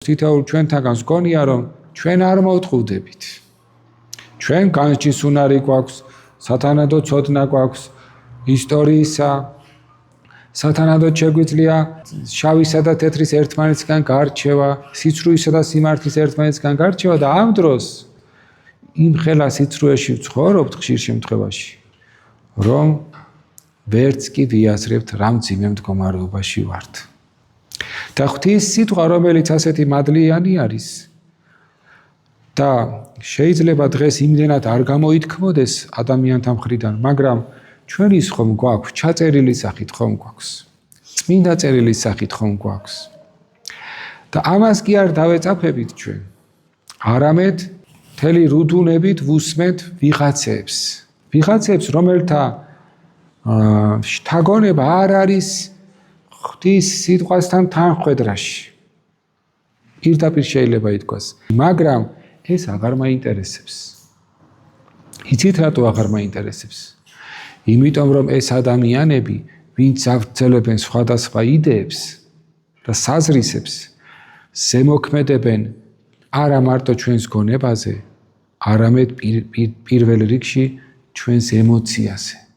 თითოეულ ჩვენთაგანს გონია, რომ ჩვენ არ მოვტყუდებით. ჩვენ განსჯის უნარი გვაქვს, სათანადო ცოდნა გვაქვს ისტორიისა, სათანადოდ შეგვიძლია შავისა და თეთრის ერთმანეთისგან გარჩევა, სიცრუისა და სიმართლის ერთმანეთისგან გარჩევა და ამ დროს იმ ხელა სიცრუეში ვცხოვრობთ ხშირ შემთხვევაში, რომ ვერც კი ვიაზრებთ რა მძიმე მდგომარეობაში ვართ. და ღვთის სიტყვა, რომელიც ასეთი მადლიანი არის და შეიძლება დღეს იმდენად არ გამოითქმოდეს ადამიანთა მხრიდან, მაგრამ ჩვენის ხომ გვაქვს, ჩაწერილი სახით ხომ გვაქვს, წმინდა წერილის სახით ხომ გვაქვს. და ამას კი არ დავეწაფებით ჩვენ, არამედ მთელი რუდუნებით ვუსმენთ ვიღაცებს, რომელთა შთაგონება არ არის ღვთის სიტყვასთან თანხვედრაში. პირდაპირ შეიძლება ითქვას, მაგრამ ეს აღარ მაინტერესებს. იცით რატო აღარ მაინტერესებს? იმიტომ რომ ეს ადამიანები, ვინც ავრცელებენ სხვადასხვა იდეებს და საზრისებს, ზემოქმედებენ არა მარტო ჩვენს გონებაზე, არამედ პირველ რიგში ჩვენს ემოციაზე.